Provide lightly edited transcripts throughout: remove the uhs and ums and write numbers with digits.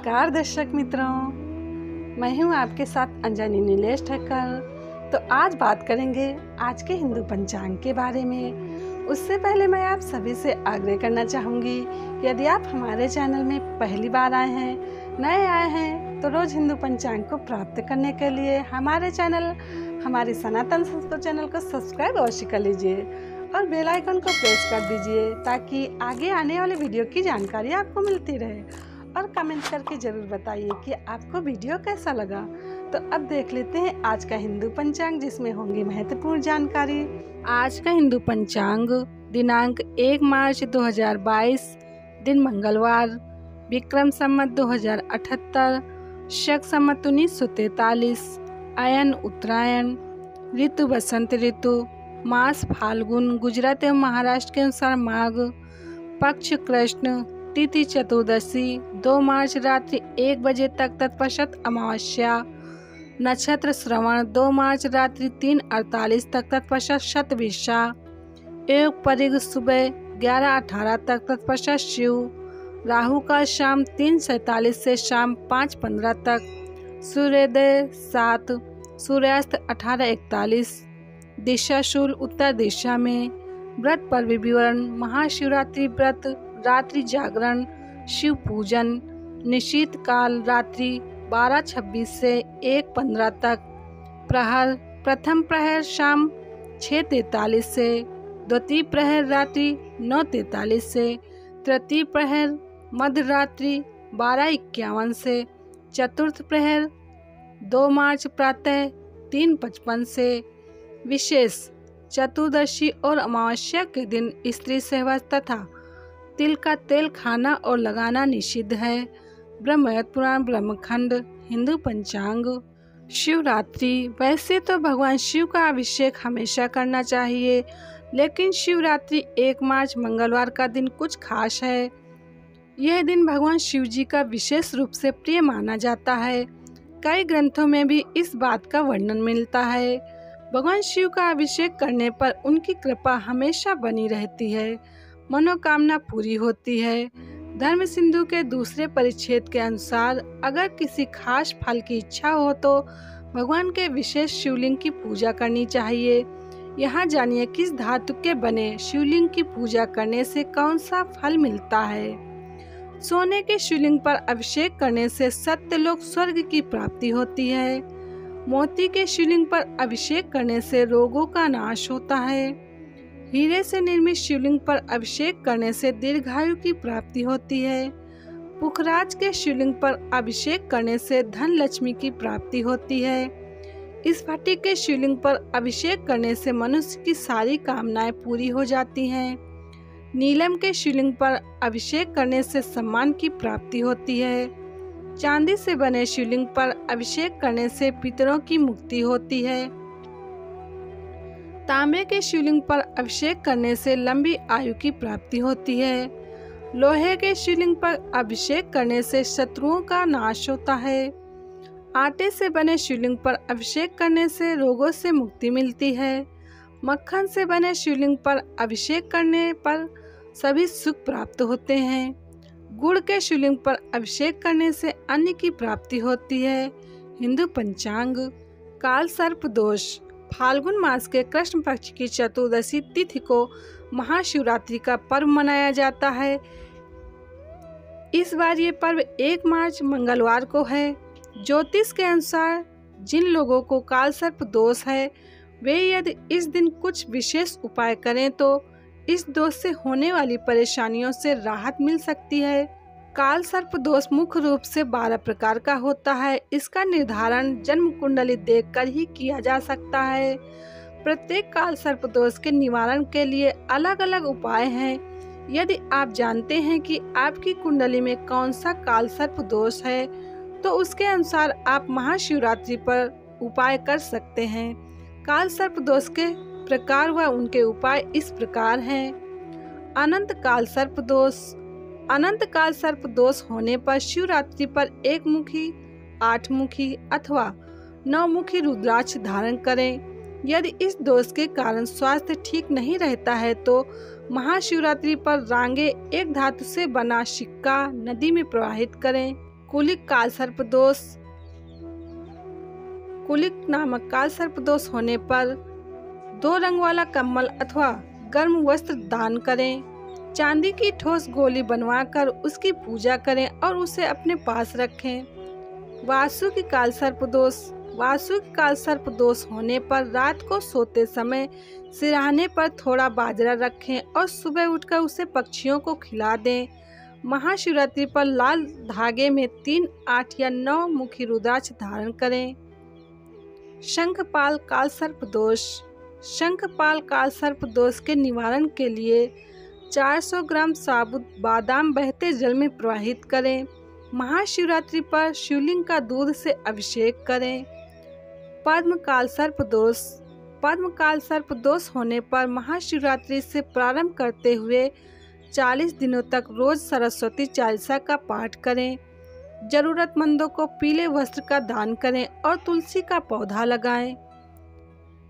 नमस्कार दर्शक मित्रों, मैं हूं आपके साथ अंजनी नीलेश ठक्कर। तो आज बात करेंगे आज के हिंदू पंचांग के बारे में। उससे पहले मैं आप सभी से आग्रह करना चाहूँगी, यदि आप हमारे चैनल में पहली बार आए हैं, नए आए हैं, तो रोज़ हिंदू पंचांग को प्राप्त करने के लिए हमारे सनातन संस्कृत चैनल को सब्सक्राइब अवश्य कर लीजिए और बेल आइकन को प्रेस कर दीजिए ताकि आगे आने वाले वीडियो की जानकारी आपको मिलती रहे। और कमेंट करके ज़रूर बताइए कि आपको वीडियो कैसा लगा। तो अब देख लेते हैं आज का हिंदू पंचांग, जिसमें होंगी महत्वपूर्ण जानकारी। आज का हिंदू पंचांग दिनांक 1 मार्च 2022, दिन मंगलवार, विक्रम संवत 2078, शक संवत 1943, अयन उत्तरायण, ऋतु बसंत ऋतु, मास फाल्गुन, गुजरात एवं महाराष्ट्र के अनुसार माघ, पक्ष कृष्ण, तिथि चतुर्दशी, 2 मार्च रात्रि 1 बजे तक, तत्पश्चात अमावस्या, नक्षत्र श्रवण, 2 मार्च रात्रि 3:48 तक, तत्पश्चात शतभिषा, योग परिग सुबह 11:18 तक, तत्पश्चात शिव, राहु का शाम 3:47 से शाम 5:15 तक, सूर्योदय 7, सूर्यास्त 18:41, दिशा शूल उत्तर दिशा में, व्रत पर विवरण, महाशिवरात्रि व्रत, रात्रि जागरण, शिव पूजन, निशीत काल रात्रि 12:26 से 1:15 तक, प्रहर, प्रथम प्रहर शाम 6:43 से, द्वितीय प्रहर रात्रि 9:43 से, तृतीय प्रहर मध्य रात्रि 12:51 से, चतुर्थ प्रहर 2 मार्च प्रातः 3:55 से। विशेष, चतुर्दशी और अमावस्या के दिन स्त्री सहवास तथा तिल का तेल खाना और लगाना निषिद्ध है। ब्रह्मवैवर्त पुराण ब्रह्मखंड हिंदू पंचांग। शिवरात्रि, वैसे तो भगवान शिव का अभिषेक हमेशा करना चाहिए, लेकिन शिवरात्रि 1 मार्च मंगलवार का दिन कुछ खास है। यह दिन भगवान शिव जी का विशेष रूप से प्रिय माना जाता है। कई ग्रंथों में भी इस बात का वर्णन मिलता है। भगवान शिव का अभिषेक करने पर उनकी कृपा हमेशा बनी रहती है, मनोकामना पूरी होती है। धर्म सिंधु के दूसरे परिच्छेद के अनुसार अगर किसी खास फल की इच्छा हो तो भगवान के विशेष शिवलिंग की पूजा करनी चाहिए। यहाँ जानिए किस धातु के बने शिवलिंग की पूजा करने से कौन सा फल मिलता है। सोने के शिवलिंग पर अभिषेक करने से सत्यलोक स्वर्ग की प्राप्ति होती है। मोती के शिवलिंग पर अभिषेक करने से रोगों का नाश होता है। हीरे से निर्मित शिवलिंग पर अभिषेक करने से दीर्घायु की प्राप्ति होती है। पुखराज के शिवलिंग पर अभिषेक करने से धन लक्ष्मी की प्राप्ति होती है। स्फटिक के शिवलिंग पर अभिषेक करने से मनुष्य की सारी कामनाएं पूरी हो जाती हैं। नीलम के शिवलिंग पर अभिषेक करने से सम्मान की प्राप्ति होती है। चांदी से बने शिवलिंग पर अभिषेक करने से पितरों की मुक्ति होती है। तांबे के शिवलिंग पर अभिषेक करने से लंबी आयु की प्राप्ति होती है। लोहे के शिवलिंग पर अभिषेक करने से शत्रुओं का नाश होता है। आटे से बने शिवलिंग पर अभिषेक करने से रोगों से मुक्ति मिलती है। मक्खन से बने शिवलिंग पर अभिषेक करने पर सभी सुख प्राप्त होते हैं। गुड़ के शिवलिंग पर अभिषेक करने से अन्न की प्राप्ति होती है। हिंदू पंचांग। काल सर्प दोष, फाल्गुन मास के कृष्ण पक्ष की चतुर्दशी तिथि को महाशिवरात्रि का पर्व मनाया जाता है। इस बार ये पर्व 1 मार्च मंगलवार को है। ज्योतिष के अनुसार जिन लोगों को काल सर्प दोष है, वे यदि इस दिन कुछ विशेष उपाय करें तो इस दोष से होने वाली परेशानियों से राहत मिल सकती है। काल सर्प दोष मुख्य रूप से 12 प्रकार का होता है। इसका निर्धारण जन्म कुंडली देखकर ही किया जा सकता है। प्रत्येक काल सर्प दोष के निवारण के लिए अलग अलग उपाय हैं। यदि आप जानते हैं कि आपकी कुंडली में कौन सा काल सर्प दोष है, तो उसके अनुसार आप महाशिवरात्रि पर उपाय कर सकते हैं। काल सर्प दोष के प्रकार व उनके उपाय इस प्रकार हैं। अनंत काल सर्प दोष। अनंत काल सर्प दोष होने पर शिवरात्रि पर 1 मुखी, 8 मुखी अथवा 9 मुखी रुद्राक्ष धारण करें। यदि इस दोष के कारण स्वास्थ्य ठीक नहीं रहता है तो महाशिवरात्रि पर रांगे एक धातु से बना सिक्का नदी में प्रवाहित करें। कुलिक कालसर्प दोष। कुलिक नामक कालसर्प दोष होने पर 2 रंग वाला कम्बल अथवा गर्म वस्त्र दान करें। चांदी की ठोस गोली बनवाकर उसकी पूजा करें और उसे अपने पास रखें। वासु की कालसर्प दोष। वासु की कालसर्प दोष होने पर रात को सोते समय सिरहाने पर थोड़ा बाजरा रखें और सुबह उठकर उसे पक्षियों को खिला दें। महाशिवरात्रि पर लाल धागे में 3, 8 या 9 मुखी रुद्राक्ष धारण करें। शंखपाल कालसर्प दोष। शंखपाल कालसर्प दोष के निवारण के लिए 400 ग्राम साबुत बादाम बहते जल में प्रवाहित करें। महाशिवरात्रि पर शिवलिंग का दूध से अभिषेक करें। पद्म कालसर्प दोष। पद्म कालसर्प दोष होने पर महाशिवरात्रि से प्रारंभ करते हुए 40 दिनों तक रोज सरस्वती चालीसा का पाठ करें। जरूरतमंदों को पीले वस्त्र का दान करें और तुलसी का पौधा लगाएं।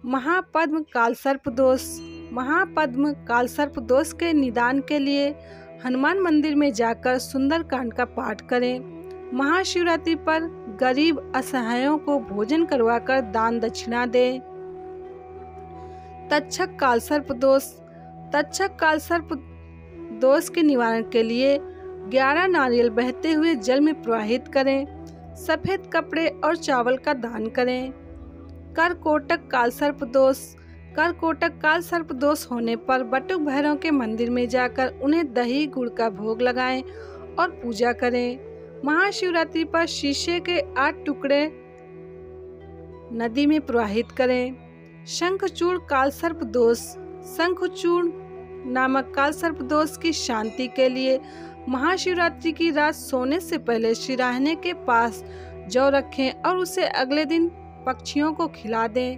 महापद्म कालसर्प दोष। महापद्म कालसर्प दोष के निदान के लिए हनुमान मंदिर में जाकर सुंदरकांड का पाठ करें। महाशिवरात्रि पर गरीब असहायों को भोजन करवाकर दान दक्षिणा दें। तक्षक कालसर्प दोष। तक्षक कालसर्प दोष के निवारण के लिए 11 नारियल बहते हुए जल में प्रवाहित करें। सफेद कपड़े और चावल का दान करें। करकोटक कालसर्प दोष। करकोटक कालसर्प दोष होने पर बटुक भैरव के मंदिर में जाकर उन्हें दही गुड़ का भोग लगाएं और पूजा करें। महाशिवरात्रि पर शीशे के 8 टुकड़े नदी में प्रवाहित करें। शंखचूड़ कालसर्प दोष। शंखचूड़ नामक कालसर्प दोष की शांति के लिए महाशिवरात्रि की रात सोने से पहले सिरहाने के पास जौ रखें और उसे अगले दिन पक्षियों को खिला दें।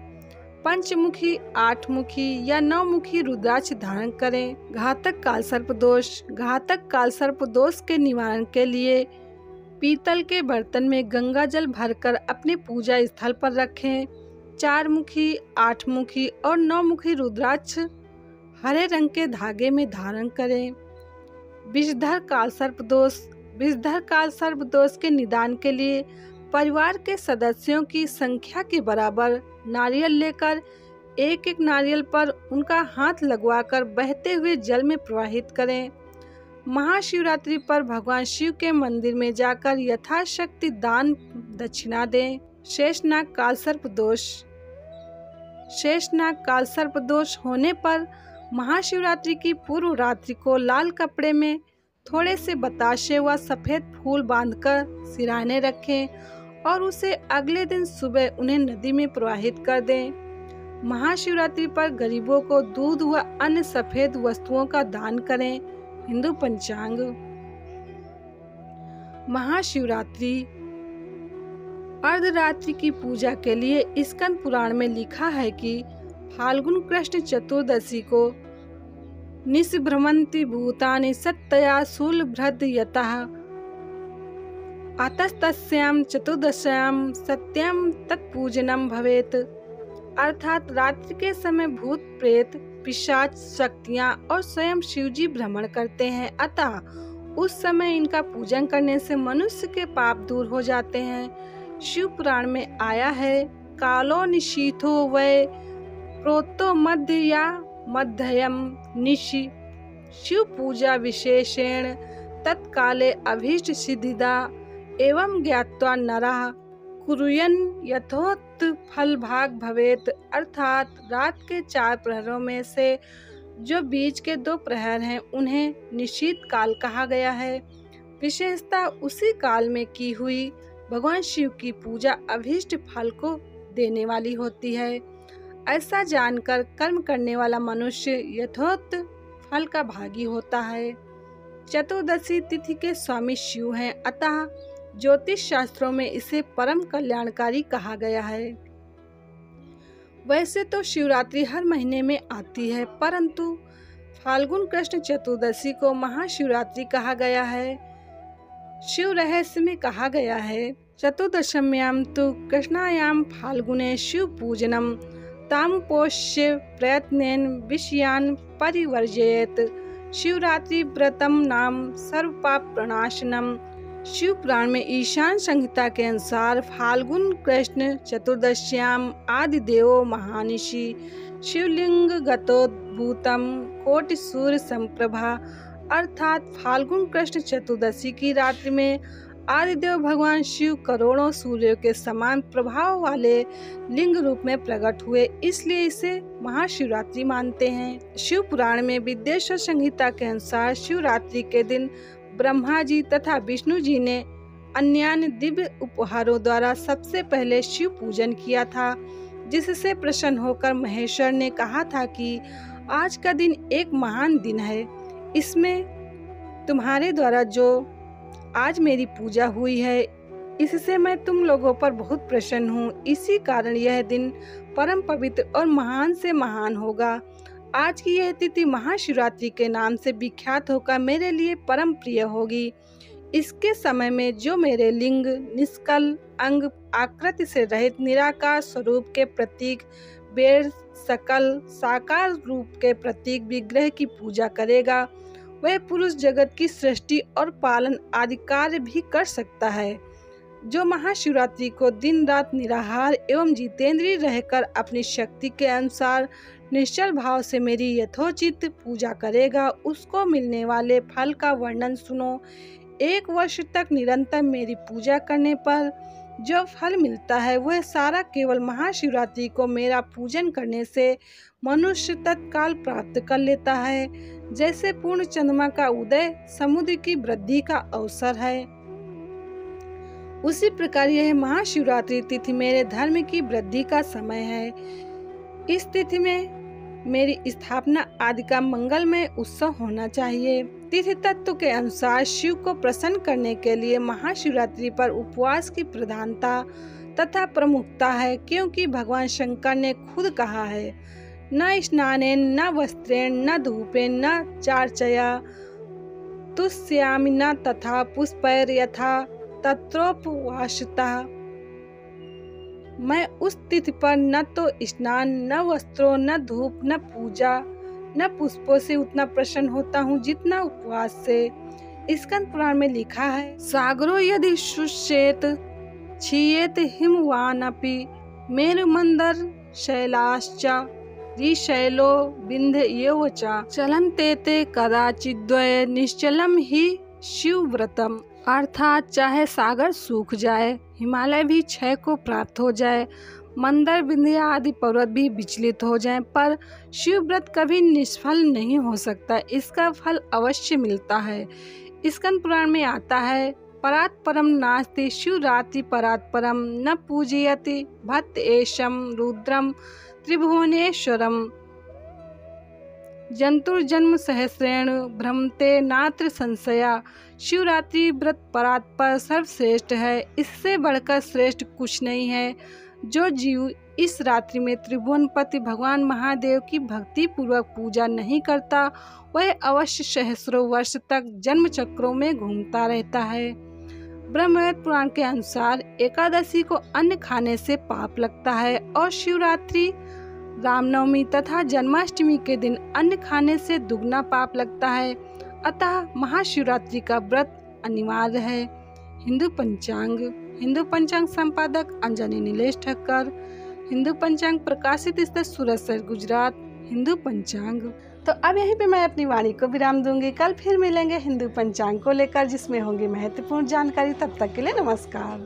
पंचमुखी, 8 मुखी या 9 मुखी रुद्राक्ष धारण करें। घातक कालसर्प दोष। घातक कालसर्प दोष के निवारण के लिए पीतल के बर्तन में गंगा जल भरकर अपने पूजा स्थल पर रखें। 4 मुखी, 8 मुखी और 9 मुखी रुद्राक्ष हरे रंग के धागे में धारण करें। विषधर कालसर्प दोष। विषधर कालसर्प दोष के निदान के लिए परिवार के सदस्यों की संख्या के बराबर नारियल लेकर एक नारियल पर उनका हाथ लगवाकर बहते हुए जल में प्रवाहित करें। महाशिवरात्रि पर भगवान शिव के मंदिर में जाकर यथाशक्ति दान दक्षिणा दें। शेषनाग कालसर्प दोष। शेषनाग कालसर्प दोष होने पर महाशिवरात्रि की पूर्व रात्रि को लाल कपड़े में थोड़े से बताशे व सफेद फूल बांधकर सिरहाने रखें और उसे अगले दिन सुबह उन्हें नदी में प्रवाहित कर दें। महाशिवरात्रि पर गरीबों को दूध व अन्य सफेद वस्तुओं का दान करें। हिंदू पंचांग। महाशिवरात्रि अर्धरात्रि की पूजा के लिए स्कंद पुराण में लिखा है कि फाल्गुन कृष्ण चतुर्दशी को निष्भ्रमन्ति भूतानि सत्तया शूलभ्रदयतः अतस्तस्यां चतुर्दश्यां सत्यं तत्पूजनम भवेत। अर्थात रात्रि के समय भूत प्रेत पिशाच शक्तियाँ और स्वयं शिवजी भ्रमण करते हैं, अतः उस समय इनका पूजन करने से मनुष्य के पाप दूर हो जाते हैं। शिव पुराण में आया है, कालो निशीथो वै प्रोतो मध्य या मध्ययम निशि। शिव पूजा विशेषेण तत्काले अभीष्ट सिद्धिदा एवं ज्ञात्वा नरः कुर्यन् यथोक्त फल भाग भवेत। अर्थात रात के 4 प्रहरों में से जो बीच के 2 प्रहर हैं उन्हें निशीथ काल कहा गया है। विशेषता उसी काल में की हुई भगवान शिव की पूजा अभीष्ट फल को देने वाली होती है। ऐसा जानकर कर्म करने वाला मनुष्य यथोक्त फल का भागी होता है। चतुर्दशी तिथि के स्वामी शिव हैं, अतः ज्योतिष शास्त्रों में इसे परम कल्याणकारी कहा गया है। वैसे तो शिवरात्रि हर महीने में आती है, परंतु फाल्गुन कृष्ण चतुर्दशी को महाशिवरात्रि कहा गया है। शिव रहस्य में कहा गया है, चतुर्दश्याम तो कृष्णायाम फाल्गुने शिव पूजनम तामुपोष्य प्रयत्नेन विषयान परिवर्जयेत। शिवरात्रि व्रतम नाम सर्व पाप प्रणाशनम शिव पुराण में ईशान संहिता के अनुसार फाल्गुन कृष्ण चतुर्दश्याम आदि देवो महानिशि शिवलिंग गतोद्भूतम कोटि सूर्य संप्रभा, अर्थात फाल्गुन कृष्ण चतुर्दशी की रात्रि में आदिदेव भगवान शिव करोड़ों सूर्यों के समान प्रभाव वाले लिंग रूप में प्रकट हुए, इसलिए इसे महाशिवरात्रि मानते हैं। शिव पुराण में विद्येश्वर संहिता के अनुसार शिवरात्रि के दिन ब्रह्मा जी तथा विष्णु जी ने अन्य दिव्य उपहारों द्वारा सबसे पहले शिव पूजन किया था, जिससे प्रसन्न होकर महेश्वर ने कहा था कि आज का दिन एक महान दिन है, इसमें तुम्हारे द्वारा जो आज मेरी पूजा हुई है इससे मैं तुम लोगों पर बहुत प्रसन्न हूँ। इसी कारण यह दिन परम पवित्र और महान से महान होगा। आज की यह तिथि महाशिवरात्रि के नाम से विख्यात होकर मेरे लिए परम प्रिय होगी। इसके समय में जो मेरे लिंग, निष्कल अंग, आकृति से रहित निराकार स्वरूप के प्रतीक, वेद, सकल साकार रूप के प्रतीक विग्रह की पूजा करेगा, वह पुरुष जगत की सृष्टि और पालन आदि कार्य भी कर सकता है। जो महाशिवरात्रि को दिन रात निराहार एवं जितेंद्रिय रहकर अपनी शक्ति के अनुसार निश्चल भाव से मेरी यथोचित पूजा करेगा, उसको मिलने वाले फल का वर्णन सुनो। 1 वर्ष तक निरंतर मेरी पूजा करने पर जो फल मिलता है वह सारा केवल महाशिवरात्रि को मेरा पूजन करने से मनुष्य तत्काल प्राप्त कर लेता है। जैसे पूर्ण चंद्रमा का उदय समुद्र की वृद्धि का अवसर है, उसी प्रकार यह महाशिवरात्रि तिथि मेरे धर्म की वृद्धि का समय है। इस तिथि में मेरी स्थापना आदि का मंगलमय उत्सव होना चाहिए। तिथि तत्व के अनुसार शिव को प्रसन्न करने के लिए महाशिवरात्रि पर उपवास की प्रधानता तथा प्रमुखता है, क्योंकि भगवान शंकर ने खुद कहा है, न स्नानेन न वस्त्रेण न धूपेन न चार्चया तुष्यामि न तथा पुष्पैर यथा तत्रोपवासता। मैं उस तिथि पर न तो स्नान, न वस्त्रों, न धूप, न पूजा, न पुष्पों से उतना प्रसन्न होता हूँ जितना उपवास से। स्कंद पुराण में लिखा है, सागरो यदि शुष्येत क्षीयेत हिमवानपि मेरुमंदर शैलाश्च ऋशैलो विंध्येव च चलम तेते कदाचिद्वय निश्चलम ही शिवव्रतम। अर्थात चाहे सागर सूख जाए, हिमालय भी क्षय को प्राप्त हो जाए, मंदर, विंध्य आदि पर्वत भी विचलित हो जाएं, पर शिव व्रत कभी निष्फल नहीं हो सकता, इसका फल अवश्य मिलता है। स्कंद पुराण में आता है, परात् परम नास्ति शिवरात्रि परात् परम न पूजयति भक्त एषम रुद्रम त्रिभुवनेश्वरम जंतुर्जन्म सहस्रेण भ्रमते नात्र संशया। शिवरात्रि व्रत परात्पर सर्वश्रेष्ठ है, इससे बढ़कर श्रेष्ठ कुछ नहीं है। जो जीव इस रात्रि में त्रिभुवनपति भगवान महादेव की भक्ति पूर्वक पूजा नहीं करता, वह अवश्य सहस्रों वर्ष तक जन्म चक्रों में घूमता रहता है। ब्रह्मवेद पुराण के अनुसार एकादशी को अन्न खाने से पाप लगता है और शिवरात्रि, रामनवमी तथा जन्माष्टमी के दिन अन्न खाने से दुगना पाप लगता है। अतः महाशिवरात्रि का व्रत अनिवार्य है। हिंदू पंचांग संपादक अंजनी नीलेश ठक्कर। हिंदू पंचांग प्रकाशित स्थल सूरत शहर गुजरात। हिंदू पंचांग। तो अब यहीं पे मैं अपनी वाणी को विराम दूंगी। कल फिर मिलेंगे हिंदू पंचांग को लेकर, जिसमें होंगी महत्वपूर्ण जानकारी। तब तक के लिए नमस्कार।